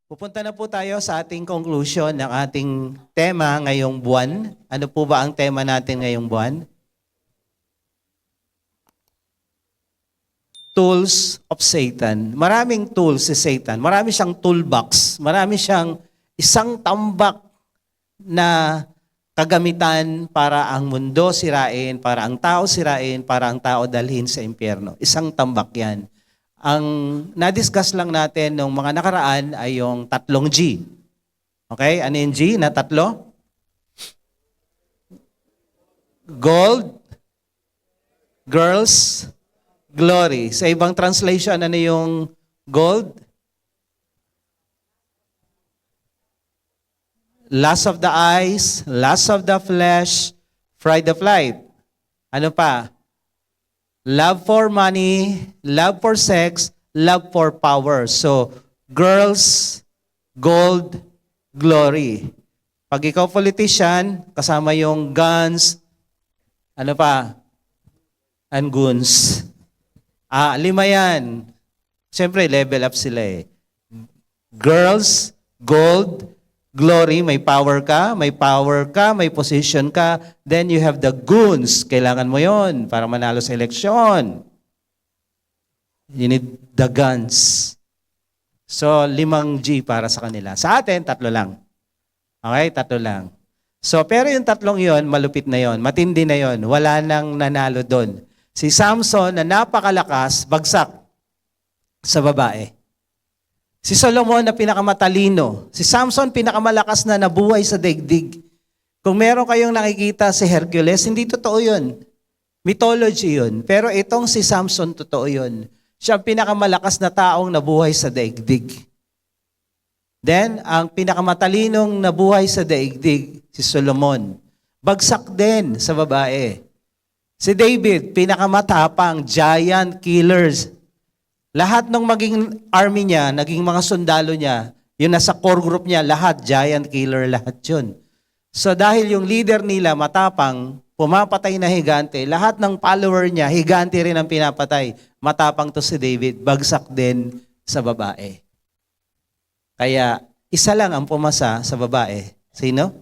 Pupunta na po tayo sa ating conclusion ng ating tema ngayong buwan. Ano po ba ang tema natin ngayong buwan? Tools of Satan. Maraming tools si Satan. Marami siyang toolbox. Marami siyang isang tambak na kagamitan para ang mundo sirain, para ang tao sirain, para ang tao dalhin sa impyerno. Isang tambak yan. Ang na-discuss lang natin nung mga nakaraan ay yung tatlong G. Okay? Ano yung G na tatlo? Gold, girls, glory. Sa ibang translation, ano yung gold? Lust of the eyes, lust of the flesh, pride of life. Ano pa? Love for money, love for sex, love for power. So, girls, gold, glory. Pag ikaw politician, kasama yung guns, ano pa? And goons. 5 yan. Siyempre, level up sila eh. Girls, gold, glory, may power ka, may position ka, then you have the goons. Kailangan mo yon para manalo sa eleksyon. You need the guns. So, 5 G para sa kanila. Sa atin, 3 lang. Okay, 3 lang. So, pero yung 3 yon, malupit na yon, matindi na yon, wala nang nanalo doon. Si Samson na napakalakas, bagsak sa babae. Si Solomon na pinakamatalino. Si Samson pinakamalakas na nabuhay sa daigdig. Kung meron kayong nakikita si Hercules, hindi totoo yun. Mythology yun. Pero itong si Samson, totoo yun. Siya ang pinakamalakas na taong nabuhay sa daigdig. Then, ang pinakamatalinong nabuhay sa daigdig, si Solomon. Bagsak din sa babae. Si David, pinakamatapang, giant killers. Lahat ng maging army niya, naging mga sundalo niya, yung nasa core group niya, lahat, giant killer, lahat yun. So dahil yung leader nila matapang, pumapatay na higante, lahat ng follower niya, higante rin ang pinapatay. Matapang to si David, bagsak din sa babae. Kaya isa lang ang pumasa sa babae. Sino?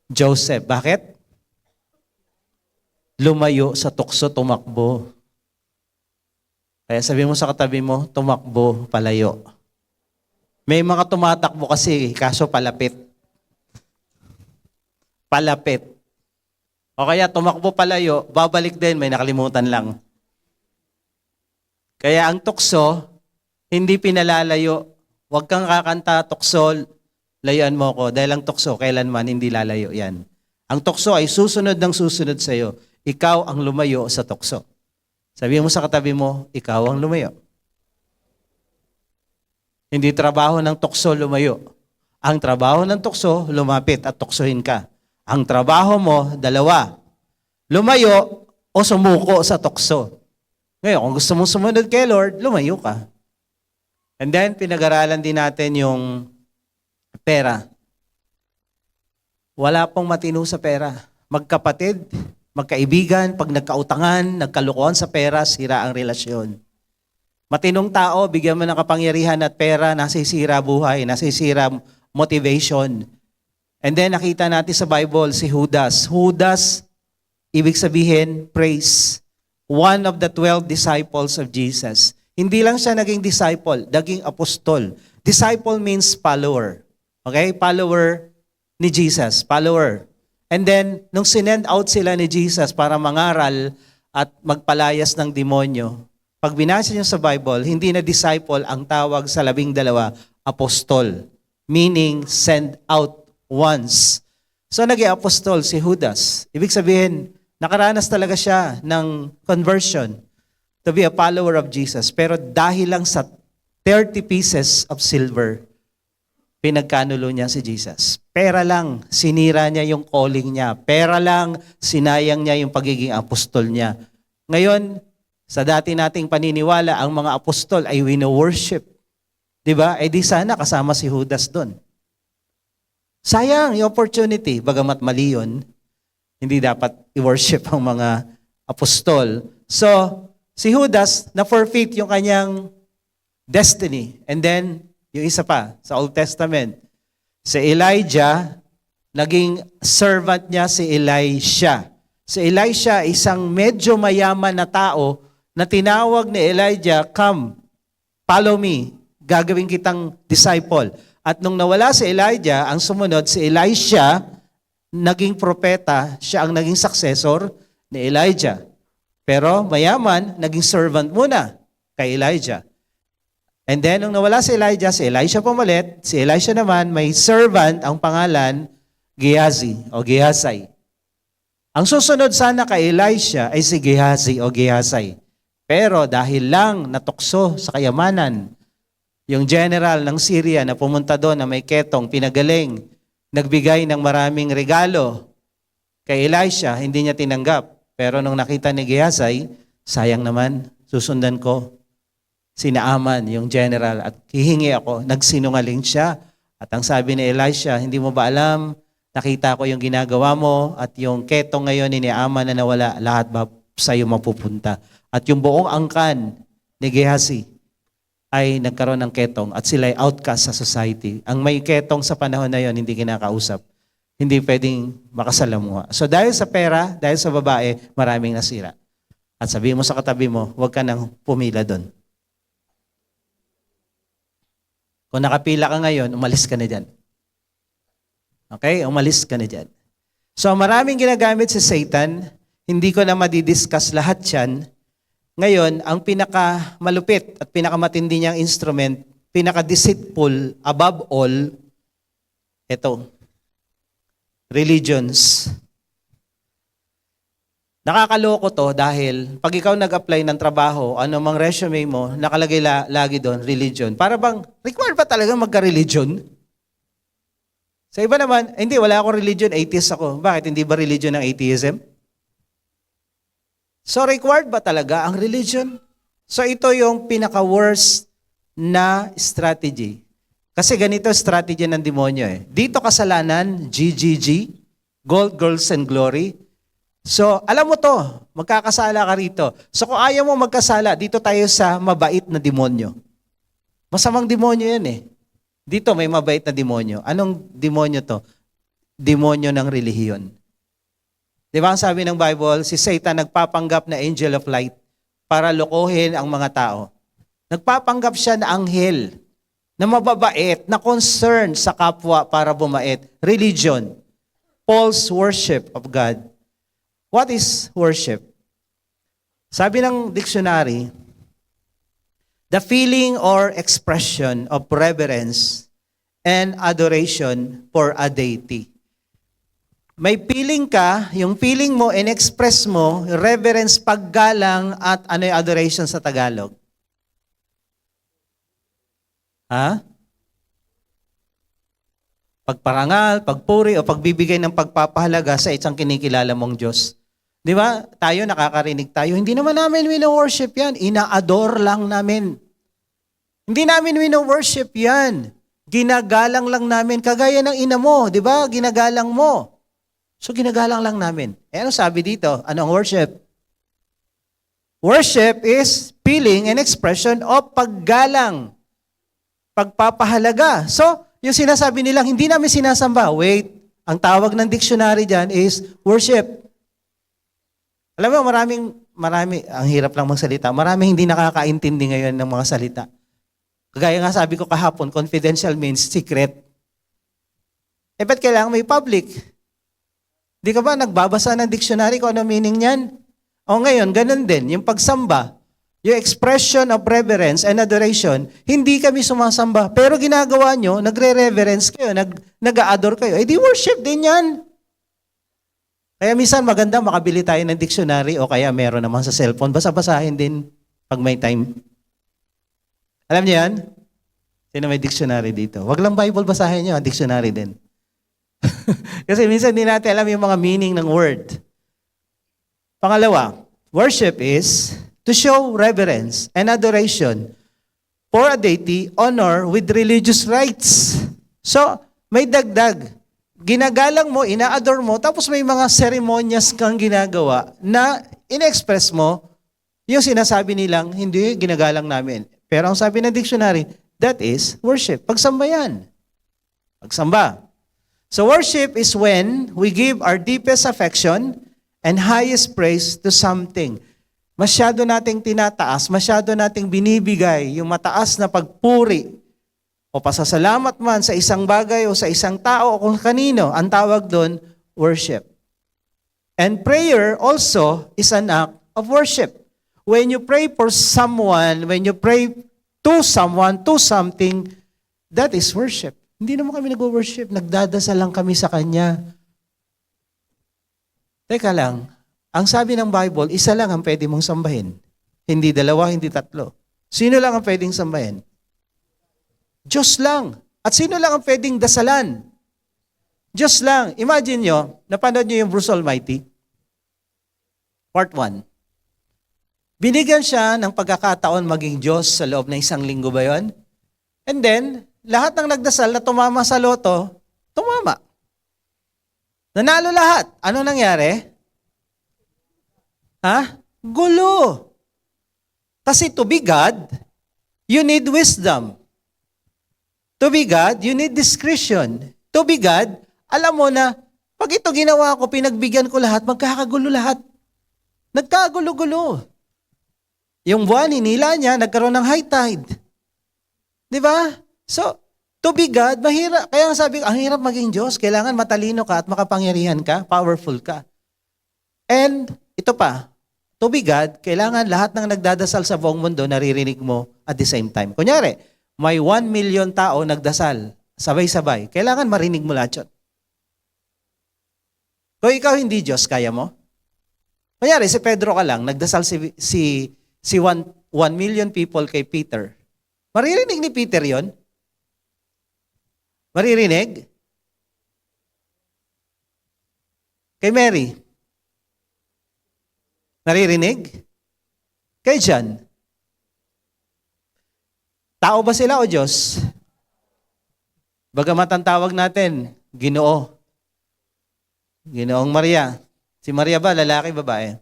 Joseph. Bakit? Lumayo sa tukso, tumakbo. Kaya sabi mo sa katabi mo, tumakbo, palayo. May mga tumatakbo kasi, kaso palapit. Palapit. O kaya tumakbo palayo, babalik din, may nakalimutan lang. Kaya ang tukso, hindi pinalalayo. Huwag kang kakanta, tukso, layuan mo ko. Dahil ang tukso, kailanman hindi lalayo yan. Ang tukso ay susunod ng susunod sa'yo. Ikaw ang lumayo sa tukso. Sabi mo sa katabi mo, ikaw ang lumayo. Hindi trabaho ng tukso lumayo. Ang trabaho ng tukso, lumapit at tuksohin ka. Ang trabaho mo, 2. Lumayo o sumuko sa tukso. Ngayon, kung gusto mong sumunod kay Lord, lumayo ka. And then, pinag-aralan din natin yung pera. Wala pong matino sa pera. Magkapatid, magkaibigan, pag nagkautangan, nagkalukuhan sa pera, sira ang relasyon. Matinong tao, bigyan mo ng kapangyarihan at pera, nasisira buhay, nasisira motivation. And then nakita natin sa Bible si Judas. Judas, ibig sabihin, praise. One of the 12 disciples of Jesus. Hindi lang siya naging disciple, naging apostol. Disciple means follower. Okay? Follower ni Jesus. Follower. And then, nung sinend out sila ni Jesus para mangaral at magpalayas ng demonyo, pag binasa niyo sa Bible, hindi na disciple ang tawag sa 12, apostol. Meaning, send out once. So, naging apostol si Judas. Ibig sabihin, nakaranas talaga siya ng conversion to be a follower of Jesus. Pero dahil lang sa 30 pieces of silver, pinagkanulo niya si Jesus. Pera lang, sinira niya yung calling niya. Pera lang, sinayang niya yung pagiging apostol niya. Ngayon, sa dati nating paniniwala, ang mga apostol ay wino-worship. Diba? Eh di sana kasama si Judas doon. Sayang yung opportunity. Bagamat mali yun, hindi dapat i-worship ang mga apostol. So, si Judas, na-forfeit yung kanyang destiny. And then, Yung isa pa, sa Old Testament. Si Elijah, naging servant niya si Elisha. Si Elisha, isang medyo mayaman na tao na tinawag ni Elijah, "Come, follow me, gagawin kitang disciple." At nung nawala si Elijah, ang sumunod si Elisha, naging propeta, siya ang naging successor ni Elijah. Pero mayaman, naging servant muna kay Elijah. And then, nung nawala si Elijah, si Elisha pumalit. Si Elisha naman, may servant, ang pangalan, Gehazi o Gehazai. Ang susunod sana kay Elisha ay si Gehazi o Gehazai. Pero dahil lang natukso sa kayamanan, yung general ng Syria na pumunta doon na may ketong, pinagaling, nagbigay ng maraming regalo kay Elisha, hindi niya tinanggap. Pero nung nakita ni Gehazai, sayang naman, susundan ko si Naaman, yung general, at hihingi ako. Nagsinungaling siya. At ang sabi ni Elisha, hindi mo ba alam, nakita ko yung ginagawa mo at yung ketong ngayon ni Naaman na nawala, lahat ba sa'yo mapupunta? At yung buong angkan ni Gehazi ay nagkaroon ng ketong at sila ay outcast sa society. Ang may ketong sa panahon na yon hindi kinakausap. Hindi pwedeng makasalamuha. So dahil sa pera, dahil sa babae, maraming nasira. At sabihin mo sa katabi mo, huwag ka nang pumila doon. Kung nakapila ka ngayon, umalis ka na dyan. Okay? Umalis ka na dyan. So maraming ginagamit si Satan. Hindi ko na madidiscuss lahat yan. Ngayon, ang pinakamalupit at pinakamatindi niyang instrument, pinaka-deceitful above all, ito, religions. Nakakaloko to dahil pag ikaw nag-apply ng trabaho, ano mang resume mo, nakalagay lagi doon, religion. Para bang, required pa talaga magka-religion? Sa iba naman, hindi, wala akong religion, atheist ako. Bakit? Hindi ba religion ng atheism? So required ba talaga ang religion? So ito yung pinaka-worst na strategy. Kasi ganito strategy ng demonyo eh. Dito kasalanan, GGG, Gold, Girls, and Glory. So, alam mo to, magkakasala ka rito. So, kung ayaw mo magkasala, dito tayo sa mabait na demonyo. Masamang demonyo yan eh. Dito may mabait na demonyo. Anong demonyo to? Demonyo ng relihiyon. Di ba ang sabi ng Bible, si Satan nagpapanggap na angel of light para lokohin ang mga tao. Nagpapanggap siya na anghel, na mababait, na concerned sa kapwa para bumait. Religion. False worship of God. What is worship? Sabi ng dictionary, the feeling or expression of reverence and adoration for a deity. May feeling ka, yung feeling mo, in-express mo, reverence, paggalang, at ano yung adoration sa Tagalog? Ha? Pagparangal, pagpuri, o pagbibigay ng pagpapahalaga sa isang kinikilala mong Diyos. Di ba? Tayo, nakakarinig tayo. Hindi naman namin wino-worship yan. Ina-adore lang namin. Hindi namin wino-worship yan. Ginagalang lang namin. Kagaya ng ina mo, di ba? Ginagalang mo. So, ginagalang lang namin. Eh, ano sabi dito? Anong worship? Worship is feeling and expression of paggalang. Pagpapahalaga. So, yung sinasabi nilang, hindi namin sinasamba. Wait, ang tawag ng dictionary dyan is worship. Alam mo, marami, ang hirap lang magsalita. Maraming hindi nakakaintindi ngayon ng mga salita. Kagaya nga sabi ko kahapon, confidential means secret. Eh, ba't kailangan may public? Di ka ba nagbabasa ng dictionary kung ano meaning niyan? O ngayon, ganun din. Yung pagsamba, yung expression of reverence and adoration, hindi kami sumasamba. Pero ginagawa nyo, nagre-reverence kayo, nag-a-adore kayo. Eh di worship din yan. Kaya minsan maganda makabili tayo ng dictionary o kaya meron naman sa cellphone. Basa-basahin din pag may time. Alam niyo yan? Sino may dictionary dito? Wag lang Bible basahin nyo, dictionary din. Kasi minsan hindi natin alam yung mga meaning ng word. Pangalawa, worship is to show reverence and adoration for a deity, honor with religious rites. So, may dagdag. Ginagalang mo, ina-adore mo, tapos may mga seremonyas kang ginagawa na in-express mo yung sinasabi nilang, hindi, ginagalang namin. Pero ang sabi ng dictionary, That is worship. Pagsamba yan. Pagsamba. So worship is when we give our deepest affection and highest praise to something. Masyado nating tinataas, masyado nating binibigay yung mataas na pagpuri o pasasalamat man sa isang bagay o sa isang tao o kung kanino. Ang tawag doon, worship. And prayer also is an act of worship. When you pray for someone, when you pray to someone, to something, that is worship. Hindi naman kami nag-worship, nagdadasal lang kami sa Kanya. Teka lang, ang sabi ng Bible, isa lang ang pwede mong sambahin. Hindi dalawa, hindi tatlo. Sino lang ang pwedeng sambahin? Diyos lang. At sino lang ang pwedeng dasalan? Diyos lang. Imagine nyo, napanood nyo yung Bruce Almighty? Part 1. Binigyan siya ng pagkakataon maging Diyos sa loob ng isang linggo ba yun? And then, lahat ng nagdasal na tumama sa loto, tumama. Nanalo lahat. Ano nangyari? Gulo. Kasi to be God, you need wisdom. To be God, you need discretion. To be God, alam mo na, pag ito ginawa ko, pinagbigyan ko lahat, magkakagulo lahat. Nagkagulo-gulo. Yung buwan, hinila niya, nagkaroon ng high tide. Di ba? So, to be God, mahirap. Kaya sabi ko, ang hirap maging Diyos. Kailangan matalino ka at makapangyarihan ka, powerful ka. And, ito pa, to be God, kailangan lahat ng nagdadasal sa buong mundo, naririnig mo at the same time. Kunyari, may 1 million tao nagdasal, sabay-sabay. Kailangan marinig mo lahat yun. Kung ikaw hindi Diyos, kaya mo? Kunyari, si Pedro ka lang, nagdasal si 1 million people kay Peter. Maririnig ni Peter yon? Maririnig? Kay Mary? Naririnig? Kay John? Tao ba sila o Diyos? Bagamat ang tawag natin, Ginoo. Ginoong Maria. Si Maria ba, lalaki, babae?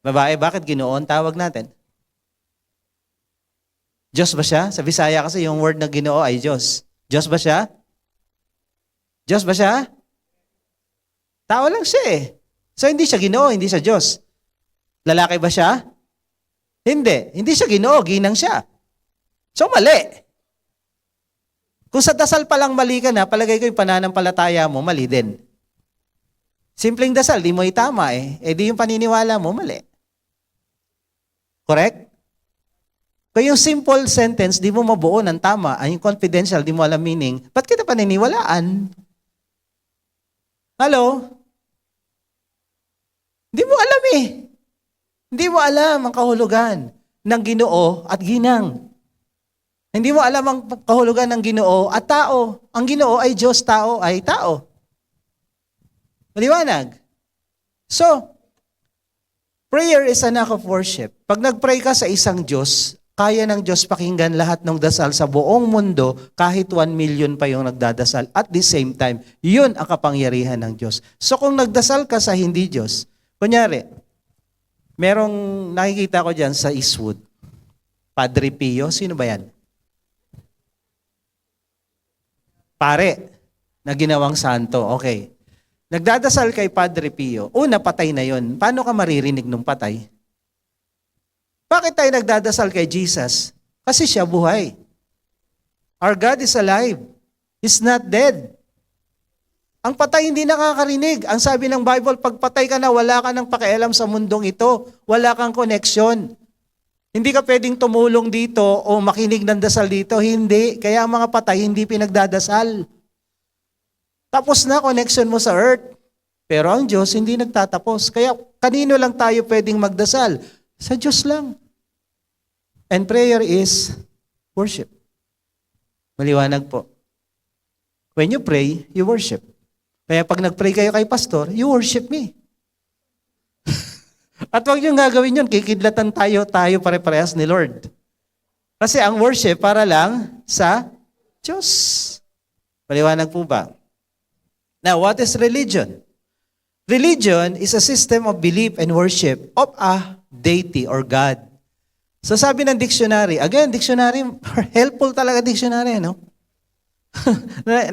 Babae, bakit Ginoo ang tawag natin? Diyos ba siya? Sa Bisaya kasi yung word na Ginoo ay Diyos. Diyos ba siya? Diyos ba siya? Tao lang siya eh. So hindi siya Ginoo, hindi siya Diyos. Lalaki ba siya? Hindi. Hindi siya Ginoo, ginang siya. So mali. Kung sa dasal pa lang mali ka na, palagay ko yung pananampalataya mo, mali din. Simpleng dasal, di mo itama eh. Eh di yung paniniwala mo, mali. Correct? Kung yung simple sentence, di mo mabuo ng tama, ay yung confidential, di mo alam meaning, ba't kita paniniwalaan? Hello? Hindi mo alam eh. Hindi mo alam ang kahulugan ng Ginoo at ginang. Hindi mo alam ang kahulugan ng Ginoo at tao. Ang Ginoo ay Diyos, tao ay tao. Maliwanag. So, prayer is an act of worship. Pag nag-pray ka sa isang Diyos, kaya ng Diyos pakinggan lahat ng dasal sa buong mundo kahit 1 million pa yung nagdadasal. At the same time, yun ang kapangyarihan ng Diyos. So kung nagdasal ka sa hindi Diyos, kunyari, merong nakikita ko dyan sa Eastwood, Padre Pio, sino ba yan? Pare, na ginawang santo. Okay. Nagdadasal kay Padre Pio. Una, patay na yon. Paano ka maririnig nung patay? Bakit tayo nagdadasal kay Jesus? Kasi siya buhay. Our God is alive. He's not dead. Ang patay hindi nakakarinig. Ang sabi ng Bible, pag patay ka na, wala ka ng pakialam sa mundong ito. Wala kang connection. Hindi ka pwedeng tumulong dito o makinig ng dasal dito. Hindi. Kaya ang mga patay hindi pinagdadasal. Tapos na connection mo sa earth. Pero ang Diyos hindi nagtatapos. Kaya kanino lang tayo pwedeng magdasal? Sa Diyos lang. And prayer is worship. Maliwanag po. When you pray, you worship. Kaya pag nag-pray kayo kay pastor, you worship me. At huwag niyong gagawin yun, kikidlatan tayo pare-parehas ni Lord. Kasi ang worship para lang sa Diyos. Maliwanag po ba? Now, what is religion? Religion is a system of belief and worship of a deity or God. So sabi ng dictionary, again, dictionary, helpful talaga dictionary, no?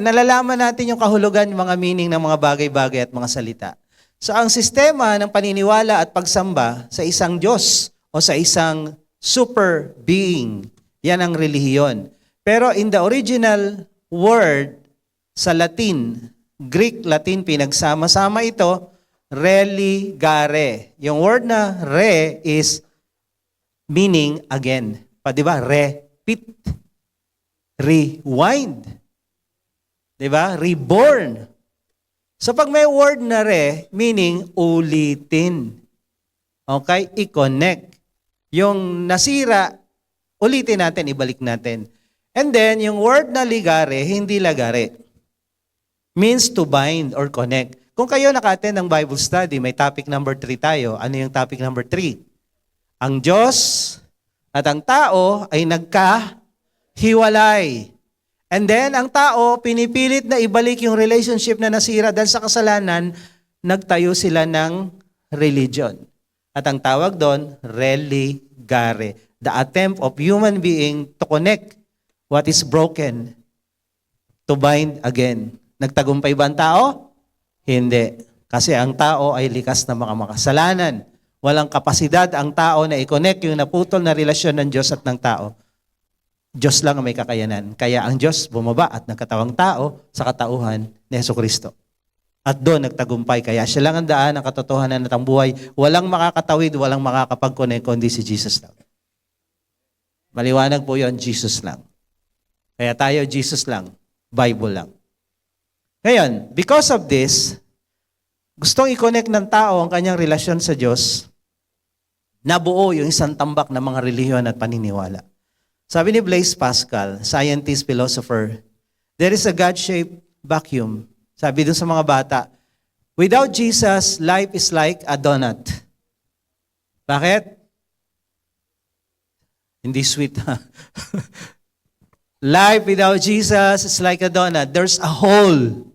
Nalalaman natin yung kahulugan, yung mga meaning ng mga bagay-bagay at mga salita. So ang sistema ng paniniwala at pagsamba sa isang Diyos o sa isang super being, yan ang relihiyon. Pero in the original word sa Latin, Greek, Latin, pinagsama-sama ito, religare. Yung word na re is meaning again. Di ba? Repeat. Rewind. Di ba? Reborn. So pag may word na re, meaning ulitin. Okay? I-connect. Yung nasira, ulitin natin, ibalik natin. And then, yung word na ligare, hindi lagare. Means to bind or connect. Kung kayo naka-attend ng Bible study, may topic number 3 tayo. Ano yung topic number 3? Ang Diyos at ang tao ay nagkahiwalay. And then, ang tao, pinipilit na ibalik yung relationship na nasira dahil sa kasalanan, nagtayo sila ng religion. At ang tawag doon, religare. The attempt of human being to connect what is broken to bind again. Nagtagumpay ba ang tao? Hindi. Kasi ang tao ay likas na mga makasalanan. Walang kapasidad ang tao na i-connect yung naputol na relasyon ng Diyos at ng tao. Diyos lang ang may kakayanan. Kaya ang Diyos bumaba at nagkatawang tao sa katauhan ni Jesucristo. At doon nagtagumpay. Kaya siya lang ang daan, ang katotohanan at ang buhay. Walang makakatawid, walang makakapag-connect, kundi si Jesus lang. Maliwanag po yun, Jesus lang. Kaya tayo, Jesus lang. Bible lang. Ngayon, because of this, gustong i-connect ng tao ang kanyang relasyon sa Diyos, nabuo yung isang tambak ng mga relihiyon at paniniwala. Sabi ni Blaise Pascal, scientist, philosopher, there is a God-shaped vacuum. Sabi dun sa mga bata, without Jesus, life is like a donut. Bakit? Hindi sweet, ha? Life without Jesus is like a donut. There's a hole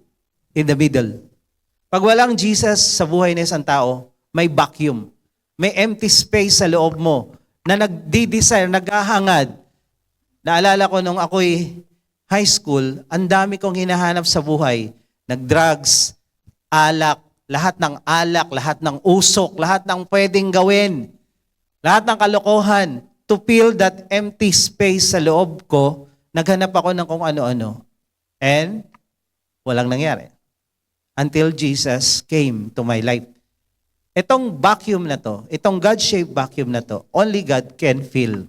in the middle. Pag walang Jesus sa buhay ng isang tao, may vacuum. May empty space sa loob mo na nagdi-desire, naghahangad. Naalala ko nung ako'y high school, ang dami kong hinahanap sa buhay. Nag-drugs, alak, lahat ng usok, lahat ng pwedeng gawin, lahat ng kalokohan. To fill that empty space sa loob ko, naghanap ako ng kung ano-ano. And walang nangyari. Until Jesus came to my life. Itong vacuum na to, itong God-shaped vacuum na to, only God can fill.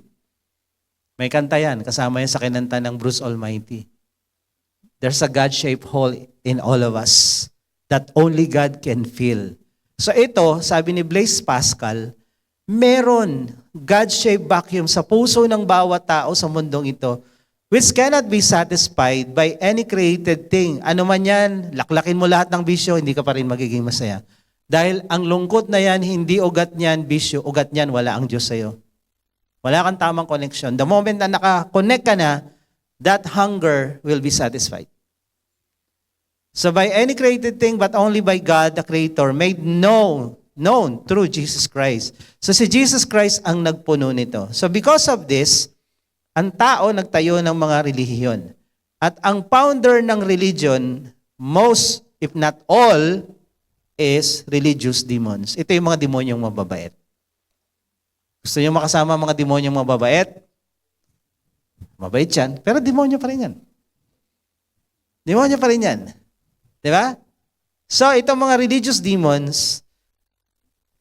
May kanta yan, kasama yan sa kinanta ng Bruce Almighty. There's a God-shaped hole in all of us that only God can fill. So ito, sabi ni Blaise Pascal, meron God-shaped vacuum sa puso ng bawat tao sa mundong ito which cannot be satisfied by any created thing. Ano man yan, laklakin mo lahat ng bisyo, hindi ka pa rin magiging masaya. Dahil ang lungkot na yan, hindi ugat niyan bisyo, ugat niyan wala ang Diyos sa'yo. Wala kang tamang connection. The moment na naka-connect ka na, that hunger will be satisfied. So by any created thing, but only by God, the Creator, made known through Jesus Christ. So si Jesus Christ ang nagpuno nito. So because of this, ang tao nagtayo ng mga relihiyon. At ang founder ng religion, most, if not all, is religious demons. Ito yung mga demonyong mababait. Gusto niyo makasama mga demonyong mababait? Mabait yan, pero demonyo pa rin yan. Demonyo pa rin yan. Diba? So, itong mga religious demons,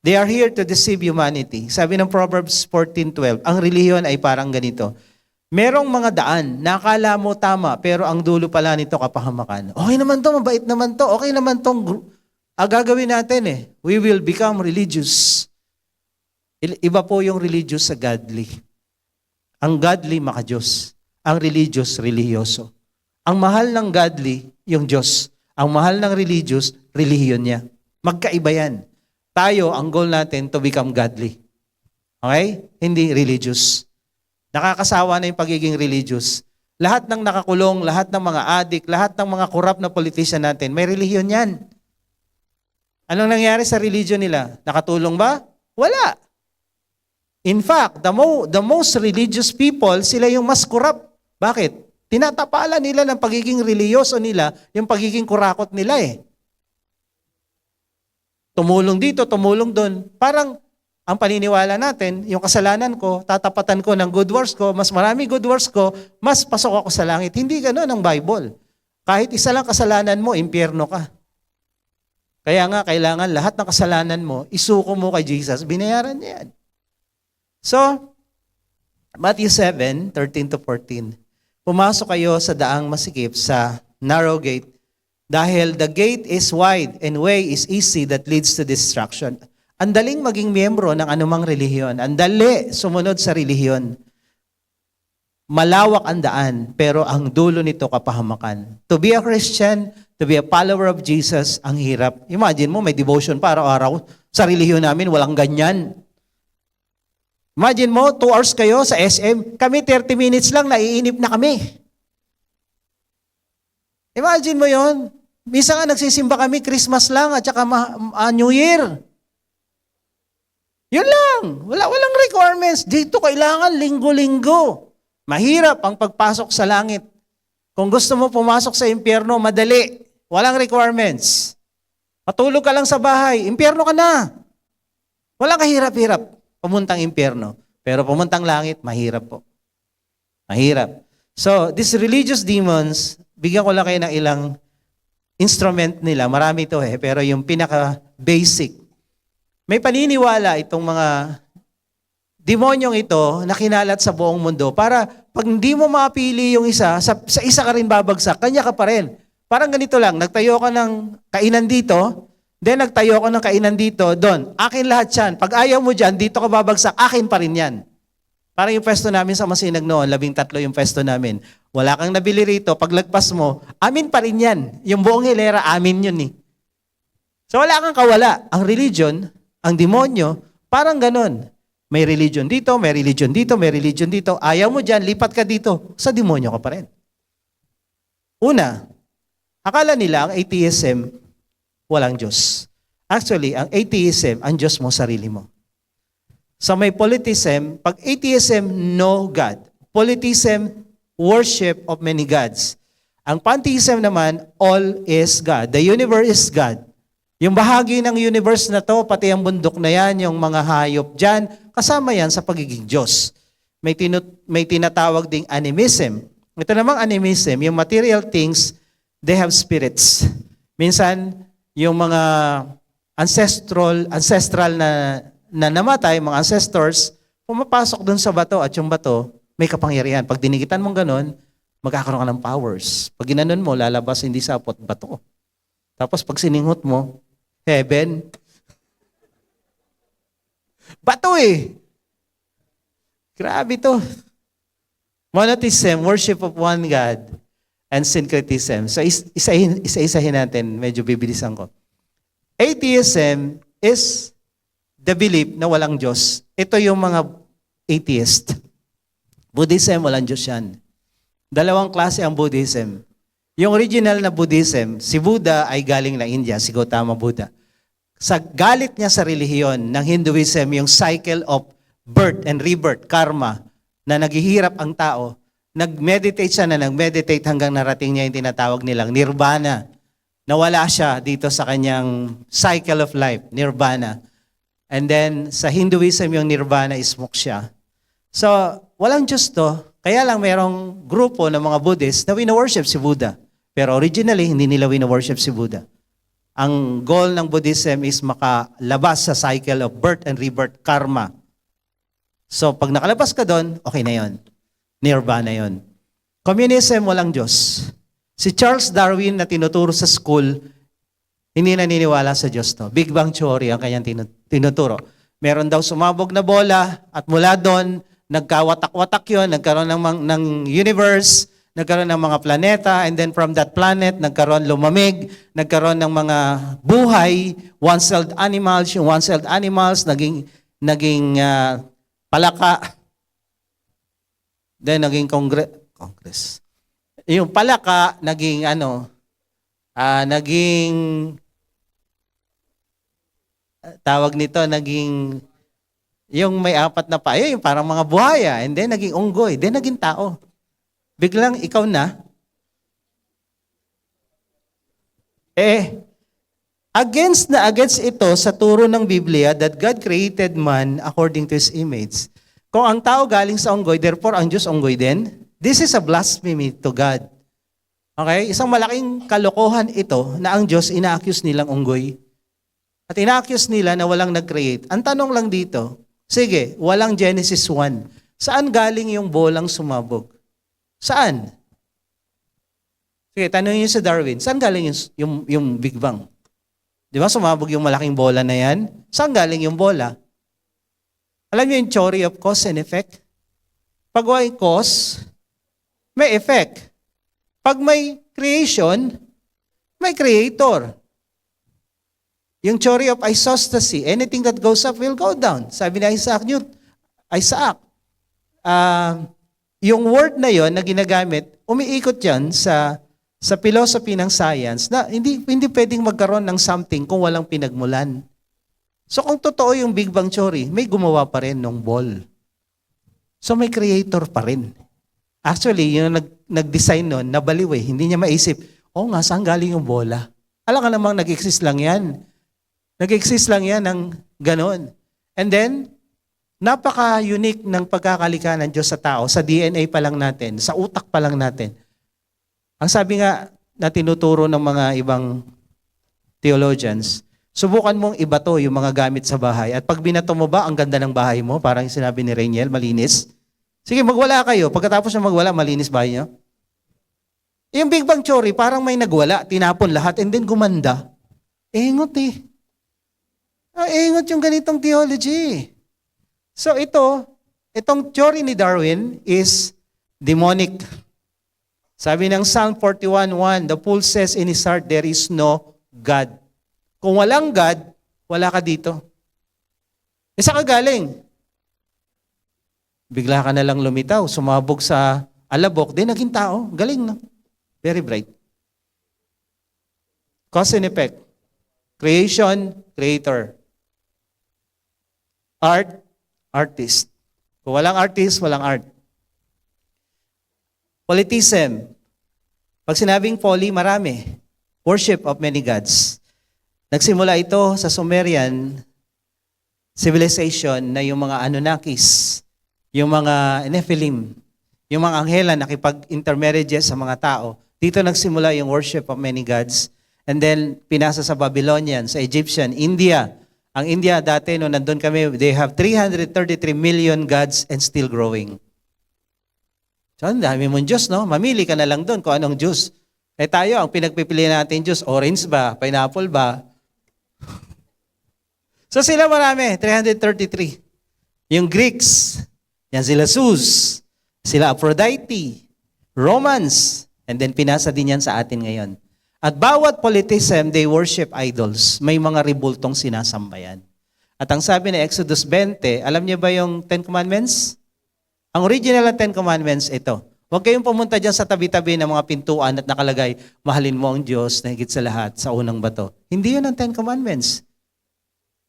they are here to deceive humanity. Sabi ng Proverbs 14:12, ang relihiyon ay parang ganito. Merong mga daan, nakala mo tama, pero ang dulo pala nito kapahamakan. Okay naman to, mabait naman to, okay naman tong gagawin natin eh. We will become religious. Iba po yung religious sa godly. Ang godly, maka-Diyos. Ang religious, religyoso. Ang mahal ng godly, yung Diyos. Ang mahal ng religious, relihiyon niya. Magkaiba yan. Tayo, ang goal natin to become godly. Okay? Hindi religious. Nakakasawa na yung pagiging religious. Lahat ng nakakulong, lahat ng mga adik, lahat ng mga corrupt na politician natin, may relihiyon yan. Anong nangyari sa religion nila? Nakatulong ba? Wala. In fact, the most religious people, sila yung mas corrupt. Bakit? Tinatapalan nila ng pagiging religyoso nila, yung pagiging kurakot nila eh. Tumulong dito, tumulong doon. Parang ang paniniwala natin, yung kasalanan ko, tatapatan ko ng good works ko, mas marami good works ko, mas pasok ako sa langit. Hindi gano'n ang Bible. Kahit isa lang kasalanan mo, impyerno ka. Kaya nga, kailangan lahat ng kasalanan mo, isuko mo kay Jesus, binayaran niya yan. So, Matthew 7:13-14. Pumasok kayo sa daang masikip, sa narrow gate, dahil the gate is wide and way is easy that leads to destruction. Ang daling maging miyembro ng anumang relihiyon. Ang dali sumunod sa relihiyon. Malawak ang daan, pero ang dulo nito kapahamakan. To be a Christian, to be a follower of Jesus, ang hirap. Imagine mo, may devotion pa araw-araw. Sa relihiyon namin, walang ganyan. Imagine mo, 2 hours kayo sa SM. Kami 30 minutes lang, naiinip na kami. Imagine mo yon. Minsan nga nagsisimba kami, Christmas lang at saka New Year. Yun lang. Walang requirements. Dito kailangan linggo-linggo. Mahirap ang pagpasok sa langit. Kung gusto mo pumasok sa impyerno, madali. Walang requirements. Patulog ka lang sa bahay, impyerno ka na. Walang kahirap-hirap pumuntang impyerno. Pero pumuntang langit, mahirap po. Mahirap. So, these religious demons, bigyan ko lang kayo ng ilang instrument nila. Marami ito pero yung pinaka-basic. May paniniwala itong mga demonyong ito na kinalat sa buong mundo para pag hindi mo mapili yung isa, sa isa ka rin babagsak, kanya ka pa rin. Parang ganito lang, nagtayo ka ng kainan dito, then nagtayo ka ng kainan dito, doon. Akin lahat yan. Pag ayaw mo dyan, dito ka babagsak, akin pa rin yan. Parang yung pwesto namin sa Masinag noon, 13 yung pwesto namin. Wala kang nabili rito, paglagpas mo, amin pa rin yan. Yung buong hilera, amin yun eh. So wala kang kawala. Ang religion, ang demonyo, parang ganon. May religion dito, may religion dito, may religion dito. Ayaw mo dyan, lipat ka dito. Sa demonyo ka pa rin. Una, akala nila ang atheism, walang Diyos. Actually, ang atheism, ang Diyos mo, sarili mo. Sa may politism, pag atheism, no God. Politism, worship of many gods. Ang pantheism naman, all is God. The universe is God. Yung bahagi ng universe na to, pati ang bundok na yan, yung mga hayop dyan, kasama yan sa pagiging Diyos. May tinatawag ding animism. Ito namang animism, yung material things, they have spirits. Minsan, yung mga ancestral na namatay, mga ancestors, pumapasok dun sa bato at yung bato, may kapangyarihan. Pag dinikitan mong ganon, magkakaroon ka ng powers. Pag ginanon mo, lalabas hindi sapot, bato. Tapos pag sininghot mo, heaven. Bato eh. Grabe to. Monotheism, worship of one God, and syncretism. So isa-isahin natin, medyo bibilisan ko. Atheism is the belief na walang Diyos. Ito yung mga atheist. Buddhism, walang Diyos yan. Dalawang klase ang Buddhism. Yung original na Buddhism, si Buddha ay galing na India, si Gautama Buddha. Sa galit niya sa relihiyon ng Hinduism, yung cycle of birth and rebirth, karma, na naghihirap ang tao, nag-meditate siya na nag-meditate hanggang narating niya yung tinatawag nilang nirvana. Nawala siya dito sa kanyang cycle of life, nirvana. And then, sa Hinduism, yung nirvana is moksha. So, walang Diyos to, kaya lang mayroong grupo ng mga Buddhists na wino-worship si Buddha. Pero originally, hindi nila wino-worship si Buddha. Ang goal ng Buddhism is makalabas sa cycle of birth and rebirth karma. So, pag nakalabas ka doon, okay na yon. Nirvana yon. Communism, walang Diyos. Si Charles Darwin na tinuturo sa school, hindi naniniwala sa Diyos to. Big Bang Theory ang kanyang tinuturo. Meron daw sumabog na bola at mula doon, nagkawatak-watak yon, nagkaroon ng universe, nagkaroon ng mga planeta, and then from that planet, nagkaroon lumamig, nagkaroon ng mga buhay, one-celled animals, yung one-celled animals, naging palaka, then naging congress. Yung palaka, naging tawag nito, naging Yung may apat na paa, yung parang mga buhaya, and then naging unggoy, then naging tao. Biglang ikaw na. Against ito sa turo ng Biblia that God created man according to His image. Kung ang tao galing sa unggoy, therefore ang Diyos unggoy din, this is a blasphemy to God. Okay? Isang malaking kalokohan ito na ang Diyos ina-accuse nilang unggoy. At ina-accuse nila na walang nag-create. Ang tanong lang dito, sige, walang Genesis 1. Saan galing yung bolang sumabog? Saan? Sige, tanongin niyo sa Darwin, saan galing yung Big Bang? Di ba sumabog yung malaking bola na yan? Saan galing yung bola? Alam niyo yung theory of cause and effect? Pag may cause, may effect. Pag may creation, may creator. Yung theory of isostasy, anything that goes up will go down. Sabi ni Isaac. Yung word na yon na ginagamit, umiikot yan sa philosophy ng science na hindi pwedeng magkaroon ng something kung walang pinagmulan. So kung totoo yung Big Bang Theory, may gumawa pa rin ng ball. So may creator pa rin. Actually, yung nag-design nun, nabaliw eh. Hindi niya maisip, nga, saan galing yung bola? Alam ka namang nag-exist lang yan. Nag-exist lang yan ng ganon. And then, napaka-unique ng pagkakalika ng Diyos sa tao, sa DNA pa lang natin, sa utak pa lang natin. Ang sabi nga na tinuturo ng mga ibang theologians, subukan mong ibato yung mga gamit sa bahay. At pag binato mo ba, ang ganda ng bahay mo, parang sinabi ni Rainiel, malinis. Sige, magwala kayo. Pagkatapos na magwala, malinis bahay nyo. Yung Big Bang Theory, parang may nagwala, tinapon lahat, and then gumanda. Engot eh. Engot yung ganitong theology. So itong theory ni Darwin is demonic. Sabi ng Psalm 41:1, the fool says in his heart, there is no God. Kung walang God, wala ka dito. Saan ka galing? Bigla ka na lang lumitaw, sumabog sa alabok, di naging tao. Galing, no? Very bright. Cause and effect. Creation, creator. Art, artist. Kung walang artist, walang art. Polytheism. Pag sinabing poly, marami. Worship of many gods. Nagsimula ito sa Sumerian civilization na yung mga Anunnakis, yung mga Nephilim, yung mga anghela nakipag-intermarriage sa mga tao. Dito nagsimula yung worship of many gods. And then, pinasa sa Babylonian, sa Egyptian, India. Ang India dati, nung nandun kami, they have 333 million gods and still growing. So, ang dami mong Diyos, no? Mamili ka na lang doon kung anong Diyos. Tayo, ang pinagpipili natin Diyos, orange ba? Pineapple ba? So sila marami, 333. Yung Greeks, yan sila Zeus, sila Aphrodite, Romans, and then pinasa din yan sa atin ngayon. At bawat polytheism, they worship idols. May mga ribultong sinasambayan. At ang sabi ni Exodus 20, alam niyo ba yung Ten Commandments? Ang original ng Ten Commandments, ito. Huwag kayong pumunta dyan sa tabi-tabi ng mga pintuan at nakalagay, mahalin mo ang Diyos na higit sa lahat sa unang bato. Hindi yun ang Ten Commandments.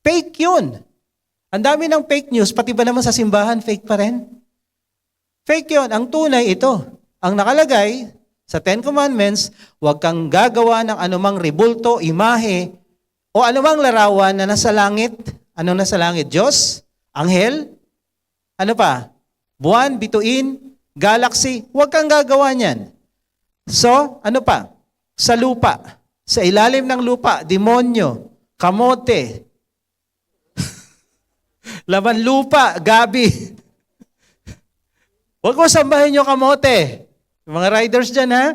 Fake yun. Ang dami ng fake news, pati ba naman sa simbahan, fake pa rin? Fake yun. Ang tunay ito. Ang nakalagay sa Ten Commandments, huwag kang gagawa ng anumang ribulto, imahe, o anumang larawan na nasa langit. Ano nasa langit? Diyos? Anghel? Ano pa? Buwan, bituin, galaxy. Huwag kang gagawa niyan. So, ano pa? Sa lupa. Sa ilalim ng lupa, demonyo, kamote, laman lupa, gabi. Huwag mo sambahin yung kamote. Yung mga riders dyan, ha?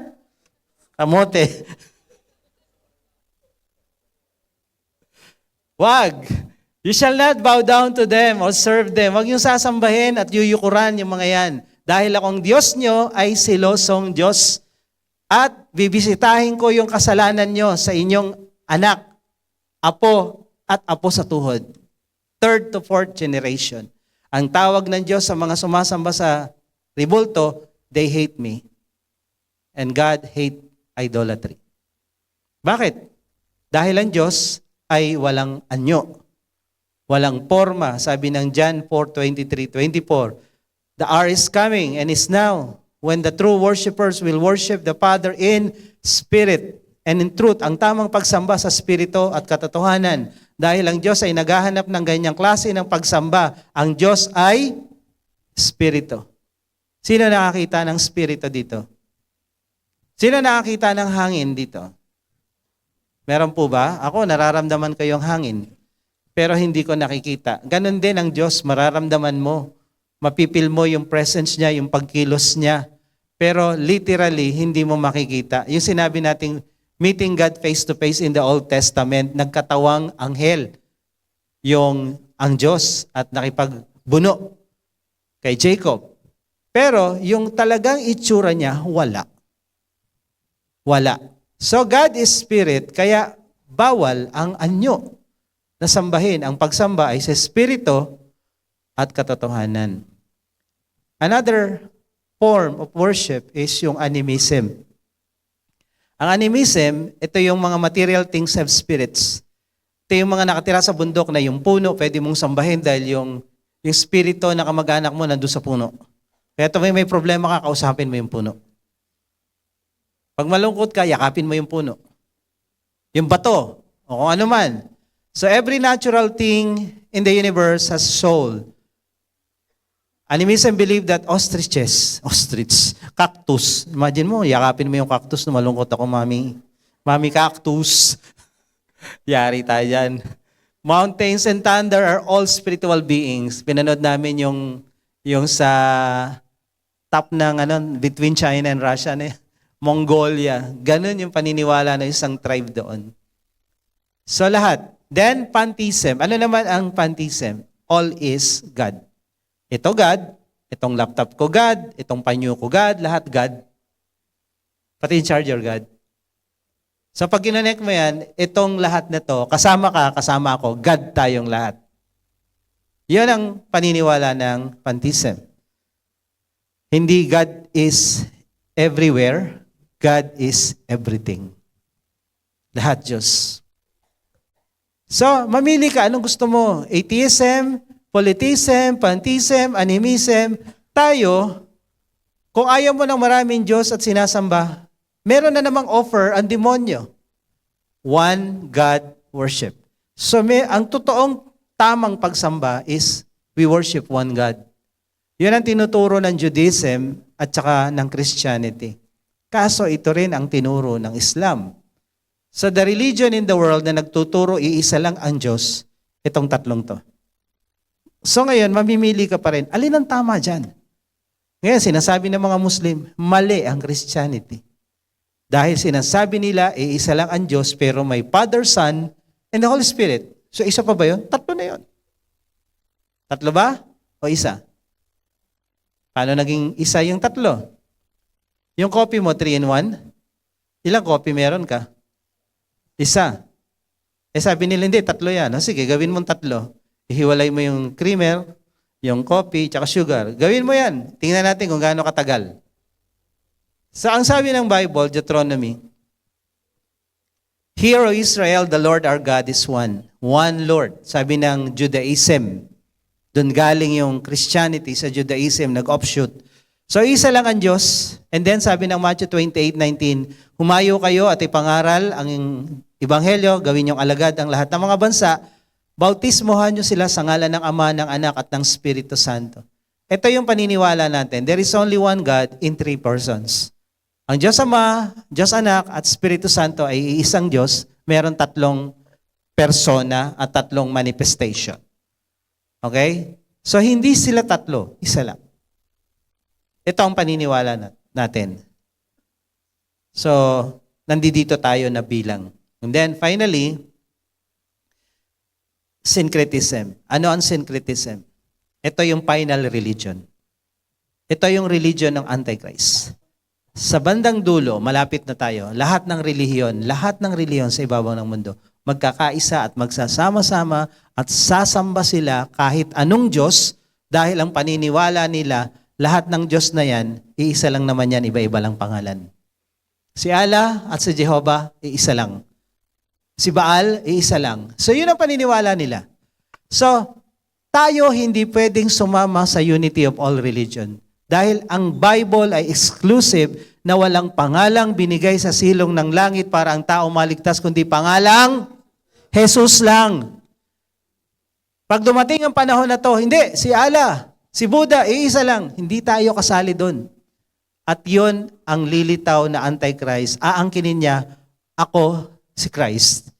Kamote. Wag. You shall not bow down to them or serve them. Huwag yung sasambahin at yuyukuran yung mga yan. Dahil akong Diyos nyo ay silosong Diyos. At bibisitahin ko yung kasalanan nyo sa inyong anak, apo, at apo sa tuhod. Third to fourth generation. Ang tawag ng Diyos sa mga sumasamba sa ribulto, they hate me. And God hate idolatry. Bakit? Dahil ang Diyos ay walang anyo. Walang forma. Sabi ng John 4:23-24, the hour is coming and is now when the true worshipers will worship the Father in spirit and in truth. Ang tamang pagsamba sa spirito at katotohanan. Dahil ang Diyos ay naghahanap ng ganyang klase ng pagsamba. Ang Diyos ay spirito. Sino nakakita ng spirito dito? Sino nakakita ng hangin dito? Meron po ba? Ako, nararamdaman ko yung hangin. Pero hindi ko nakikita. Ganon din ang Diyos, mararamdaman mo. Mapipil mo yung presence niya, yung pagkilos niya. Pero literally, hindi mo makikita. Yung sinabi nating meeting God face to face in the Old Testament, nagkatawang anghel ang Diyos at nakipagbuno kay Jacob. Pero yung talagang itsura niya, wala. Wala. So God is spirit, kaya bawal ang anyo na sambahin. Ang pagsamba ay sa spirito at katotohanan. Another form of worship is yung animism. Ang animism, ito yung mga material things have spirits. Ito yung mga nakatira sa bundok na yung puno, pwede mong sambahin dahil yung spirito na kamag-anak mo nandun sa puno. Kaya ito may problema ka, kausapin mo yung puno. Pag malungkot ka, yakapin mo yung puno. Yung bato, o kung ano man. So every natural thing in the universe has soul. Animism believe that ostrich, cactus. Imagine mo, yakapin mo yung cactus na malungkot ako, mami. Mami cactus. Yari tayo dyan. Mountains and thunder are all spiritual beings. Pinanood namin yung sa top ng between China and Russia, Mongolia. Ganun yung paniniwala ng isang tribe doon. So lahat. Then pantheism. Ano naman ang pantheism? All is God. Ito God, itong laptop ko God, itong panyo ko God, lahat God. Pati yung charger God. So pag kinonek mo yan, itong lahat na to, kasama ka, kasama ako, God tayong lahat. Yan ang paniniwala ng pantheism. Hindi God is everywhere, God is everything. Lahat Diyos. So, mamili ka. Anong gusto mo? Atheism, politism, pantheism, animism. Tayo, kung ayaw mo ng maraming Diyos at sinasamba, meron na namang offer ang demonyo. One God worship. So, ang totoong tamang pagsamba is we worship one God. Yun ang tinuturo ng Judaism at saka ng Christianity. Kaso ito rin ang tinuro ng Islam. So the religion in the world na nagtuturo iisa lang ang Diyos, itong tatlong to. So ngayon, mamimili ka pa rin. Alin ang tama dyan? Ngayon, sinasabi ng mga Muslim, mali ang Christianity. Dahil sinasabi nila, iisa lang ang Diyos, pero may Father, Son, and the Holy Spirit. So isa pa ba yun? Tatlo na yun. Tatlo ba? O isa? Paano naging isa yung tatlo? Yung copy mo, 3-in-1? Ilang copy meron ka? Isa. Sabi nila, hindi, tatlo yan. Sige, gawin mong tatlo. Ihiwalay mo yung creamer, yung coffee, tsaka sugar. Gawin mo yan. Tingnan natin kung gaano katagal. So, ang sabi ng Bible, Deuteronomy, Hear, O Israel, the Lord our God is one. One Lord. Sabi ng Judaism. Doon galing yung Christianity sa Judaism, nag-offshoot. So, isa lang ang Diyos. And then, sabi ng Matthew 28:19, humayo kayo at ipangaral ang Ebanghelyo, gawin niyong alagad ang lahat ng mga bansa, bautismohan niyo sila sa ngalan ng Ama, ng Anak, at ng Espiritu Santo. Ito yung paniniwala natin. There is only one God in three persons. Ang Diyos Ama, Diyos Anak, at Espiritu Santo ay iisang Diyos. Meron tatlong persona at tatlong manifestation. Okay? So, hindi sila tatlo. Isa lang. Ito ang paniniwala natin. So, nandito tayo na bilang. And then, finally, syncretism. Ano ang syncretism? Ito yung final religion. Ito yung religion ng Antichrist. Sa bandang dulo, malapit na tayo, lahat ng relihiyon sa ibabaw ng mundo, magkakaisa at magsasama-sama at sasamba sila kahit anong Diyos dahil ang paniniwala nila, lahat ng Diyos na yan, iisa lang naman yan, iba-iba lang pangalan. Si Allah at si Jehovah, iisa lang. Si Baal, iisa lang. So yun ang paniniwala nila. So, tayo hindi pwedeng sumama sa unity of all religion. Dahil ang Bible ay exclusive na walang pangalang binigay sa silong ng langit para ang tao maligtas, kundi pangalang Jesus lang. Pag dumating ang panahon na to, hindi, si Allah, si Buddha, iisa lang. Hindi tayo kasali doon. At yon ang lilitaw na Antichrist. Aangkinin niya, ako si Christ.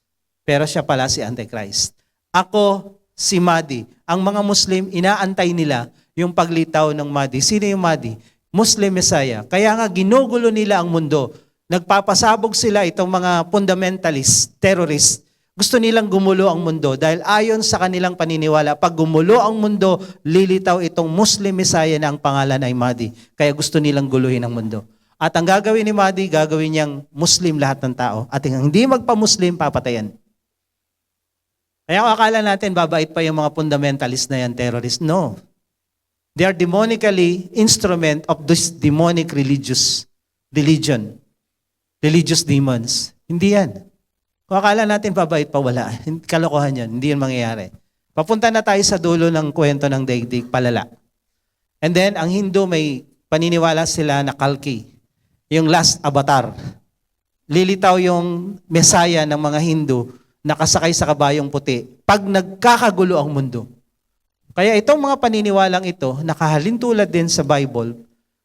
Pero siya pala si Antichrist. Ako si Mahdi. Ang mga Muslim, inaantay nila yung paglitaw ng Mahdi. Sino yung Mahdi? Muslim Messiah. Kaya nga ginugulo nila ang mundo. Nagpapasabog sila itong mga fundamentalist, terrorist. Gusto nilang gumulo ang mundo dahil ayon sa kanilang paniniwala, pag gumulo ang mundo, lilitaw itong Muslim Messiah na ang pangalan ay Mahdi. Kaya gusto nilang guluhin ang mundo. At ang gagawin ni Mahdi, gagawin niyang Muslim lahat ng tao. At ang hindi magpa-Muslim, papatayan. Kaya kung akala natin, babait pa yung mga fundamentalist na yan, terrorist. No. They are demonically instrument of this demonic religious demons. Hindi yan. Kung akala natin babait pa, wala. Kalokohan yan. Hindi yan mangyayari. Papunta na tayo sa dulo ng kwento ng daigdig, palala. And then, ang Hindu may paniniwala sila na Kalki, yung last avatar. Lilitaw yung Messiah ng mga Hindu nakasakay sa kabayong puti pag nagkakagulo ang mundo. Kaya itong mga paniniwalang ito, nakahalintulad din sa Bible,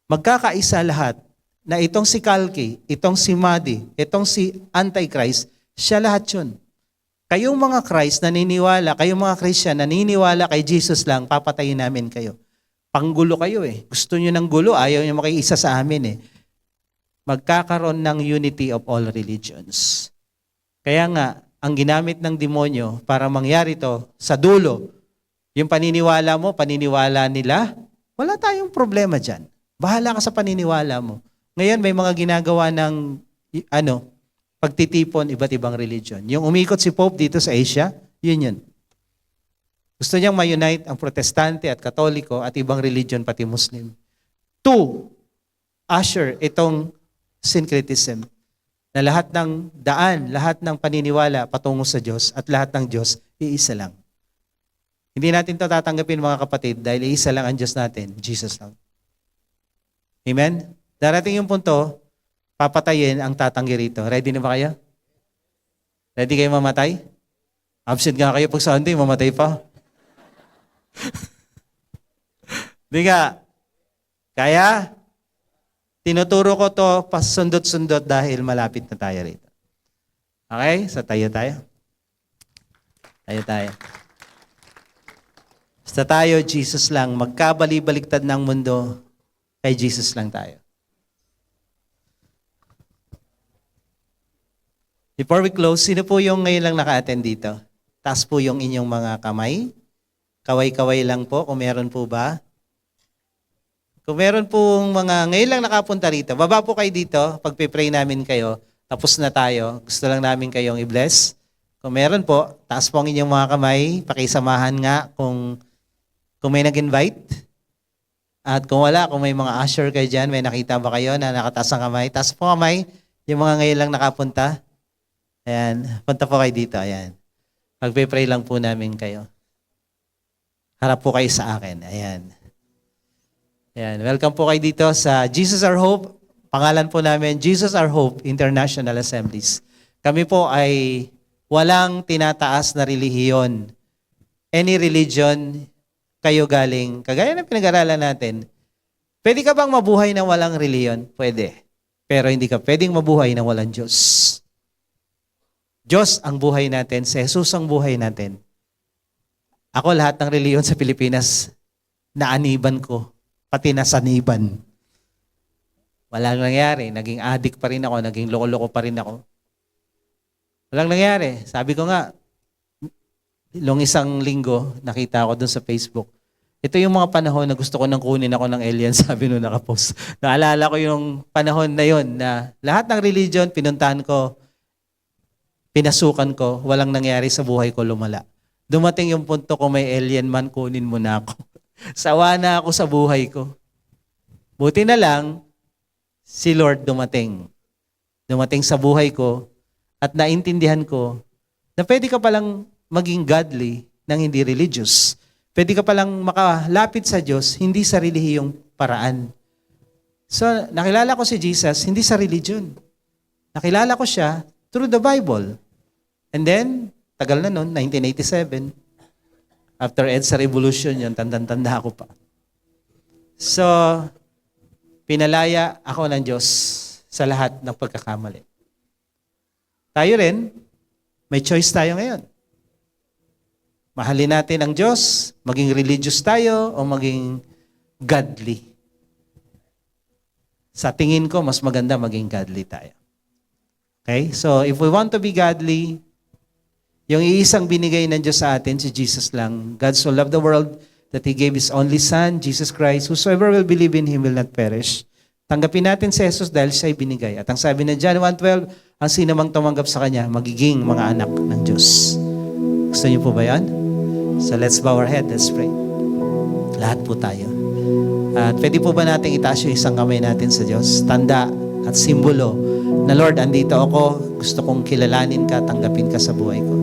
magkakaisa lahat na itong si Kalki, itong si Mahdi, itong si Antichrist, siya lahat yun. Kayong mga Christ naniniwala, kayong mga Christian naniniwala kay Jesus lang, papatayin namin kayo. Panggulo kayo eh. Gusto nyo ng gulo, ayaw nyo makiisa sa amin eh. Magkakaroon ng unity of all religions. Kaya nga, ang ginamit ng demonyo para mangyari to sa dulo, yung paniniwala mo, paniniwala nila, wala tayong problema dyan. Bahala ka sa paniniwala mo. Ngayon, may mga ginagawa ng, pagtitipon iba't ibang religion. Yung umikot si Pope dito sa Asia, yun. Gusto niyang ma-unite ang Protestante at Katoliko at ibang religion, pati Muslim. To usher itong syncretism na lahat ng daan, lahat ng paniniwala patungo sa Diyos at lahat ng Diyos, iisa lang. Hindi natin ito tatanggapin mga kapatid dahil iisa lang ang Diyos natin, Jesus lang. Amen? Darating yung punto, papatayin ang tatanggi rito. Ready na ba kayo? Ready kayo mamatay? Absent nga kayo pag Sunday, mamatay pa. Di ka? Kaya, tinuturo ko to pasundot-sundot dahil malapit na tayo rito. Okay? So tayo. Tayo. Basta tayo, Jesus lang. Magkabali-baliktad ng mundo, kay Jesus lang tayo. Before we close, sino po yung ngayon lang naka-attend dito? Taas po yung inyong mga kamay. Kaway-kaway lang po, kung meron po ba. Kung meron pong mga ngayon lang nakapunta rito, baba po kayo dito, pagpipray namin kayo, tapos na tayo. Gusto lang namin kayong i-bless. Kung meron po, taas po ang inyong mga kamay, pakisamahan nga kung may nag-invite. At kung wala, kung may mga usher kayo dyan, may nakita ba kayo na nakataas ang kamay? Taas po kamay, yung mga ngayon lang nakapunta. Ayan, punta po kayo dito, ayan. Magpipray lang po namin kayo. Harap po kayo sa akin, ayan. Ayan, welcome po kayo dito sa Jesus Our Hope. Pangalan po namin, Jesus Our Hope International Assemblies. Kami po ay walang tinataas na relihiyon. Any religion kayo galing, kagaya ng pinag-aralan natin, pwede ka bang mabuhay na walang relihiyon? Pwede. Pero hindi ka pwedeng mabuhay na walang Diyos. Diyos ang buhay natin, si Jesus ang buhay natin. Ako lahat ng relihiyon sa Pilipinas, naaniban ko. Pati nasaniban. Walang nangyari. Naging addict pa rin ako. Naging loko-loko pa rin ako. Walang nangyari. Sabi ko nga, nung isang linggo, nakita ko dun sa Facebook. Ito yung mga panahon na gusto ko nang kunin ako ng alien, sabi nung nakapost. Naalala ko yung panahon na yon na lahat ng religion, pinuntahan ko, pinasukan ko, walang nangyari sa buhay ko, lumala. Dumating yung punto ko may alien man, kunin mo na ako. Sawa na ako sa buhay ko. Buti na lang, si Lord dumating. Dumating sa buhay ko at naintindihan ko na pwede ka palang maging godly ng hindi religious. Pwede ka palang makalapit sa Diyos, hindi sa relihiyong paraan. So, nakilala ko si Jesus, hindi sa religion. Nakilala ko siya through the Bible. And then, tagal na nun, 1987, after EDSA Revolution yun, tanda ako pa. So, pinalaya ako ng Diyos sa lahat ng pagkakamali. Tayo rin, may choice tayo ngayon. Mahalin natin ang Diyos, maging religious tayo o maging godly. Sa tingin ko, mas maganda maging godly tayo. Okay? So, if we want to be godly, yung iisang binigay ng Diyos sa atin, si Jesus lang. God so loved the world that He gave His only Son, Jesus Christ. Whosoever will believe in Him will not perish. Tanggapin natin si Jesus dahil siya'y binigay. At ang sabi ng John 1:12, ang sino mang tumanggap sa Kanya, magiging mga anak ng Diyos. Gusto niyo po ba yan? So let's bow our head, let's pray. Lahat po tayo. At pwede po ba natin itaas yung isang kamay natin sa Diyos? Tanda at simbolo na Lord, andito ako, gusto kong kilalanin ka, tanggapin ka sa buhay ko.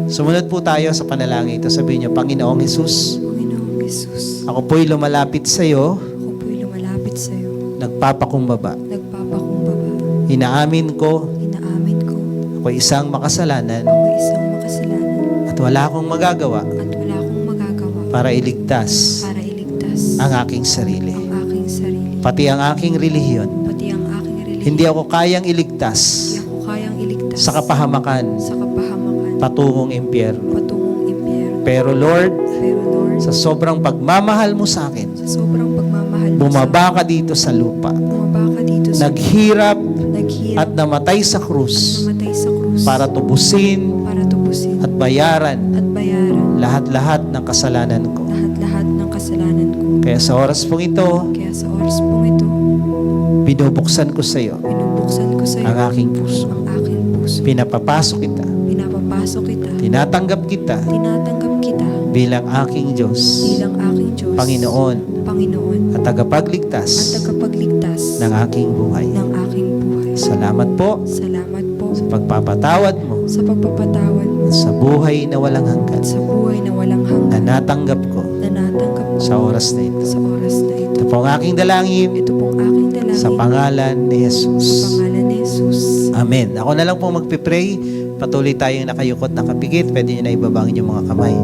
Sumunod po tayo sa panalangin ito. Sabihin niyo, Panginoong Jesus, Panginoong Jesus, ako po'y lumalapit sa iyo, ako po'y lumalapit sa iyo, nagpapakumbaba. nagpapakumbaba, Inaamin ko, inaamin ko, ako'y isang makasalanan ako isang makasalanan, at wala akong magagawa at wala akong magagawa para iligtas para iligtas ang aking sarili. ang aking sarili, Pati ang aking relihiyon. pati ang aking relihiyon. Hindi ako kayang iligtas Hindi ako kayang iligtas sa kapahamakan sa kapahamakan patungong impyerno. patungong impyerno. Pero Lord, Pero Lord, sa sobrang pagmamahal mo sa akin, sa sobrang pagmamahal mo sa bumaba ka dito sa lupa, bumaba ka dito sa naghirap naghirap at namatay sa krus namatay sa krus para tubusin para tubusin at bayaran at bayaran lahat-lahat ng kasalanan ko. lahat-lahat ng kasalanan ko. Kaya sa oras pong ito, Kaya sa oras pong ito, binubuksan ko sa iyo binubuksan ko sa iyo ang aking puso. ang aking puso. Pinapapasok kita, Pinapapasok kita, tinatanggap kita tinatanggap kita bilang aking Diyos, bilang aking Diyos, Panginoon Panginoon, at at tagapagligtas tagapagligtas ng aking buhay. ng aking buhay. Salamat po Salamat po sa pagpapatawad mo sa pagpapatawad mo at sa buhay na walang hanggan at sa buhay na walang na hanggan natanggap ko na natanggap ko sa oras na ito. sa oras na ito. Ito po ang aking dalangin Ito pong aking dalangin sa pangalan ni sa Jesus. pangalan ni Jesus. Amen. Ako na lang po magpipray. Patuloy tayong nakayukot, nakapikit. Pwede nyo na ibabangin yung mga kamay.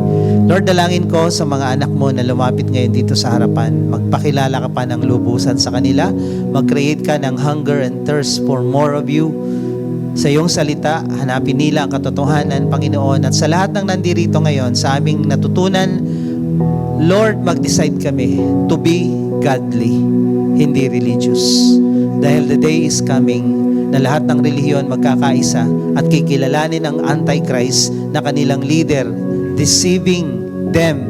Lord, dalangin ko sa mga anak mo na lumapit ngayon dito sa harapan. Magpakilala ka pa ng lubusan sa kanila. Mag-create ka ng hunger and thirst for more of you. Sa iyong salita, hanapin nila ang katotohanan, Panginoon. At sa lahat ng nandirito ngayon, sa aming natutunan, Lord, mag-decide kami to be godly, hindi religious. Dahil the day is coming na lahat ng relihiyon magkakaisa at kikilalanin ang Antichrist na kanilang leader, deceiving them,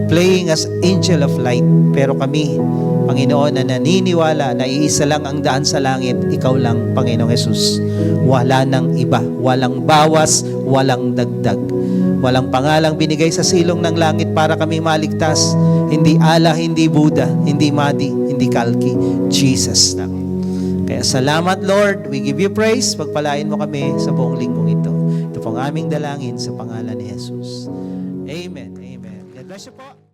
playing as angel of light. Pero kami, Panginoon, na naniniwala na iisa lang ang daan sa langit, ikaw lang, Panginoong Jesus. Wala nang iba, walang bawas, walang dagdag. Walang pangalang binigay sa silong ng langit para kami maligtas. Hindi Allah, hindi Buddha, hindi Mahdi, hindi Kalki. Jesus lang. Kaya salamat, Lord. We give you praise. Pagpalain mo kami sa buong linggong ito. Ito pong aming dalangin sa pangalan ni Jesus. Amen. Amen. God bless you po.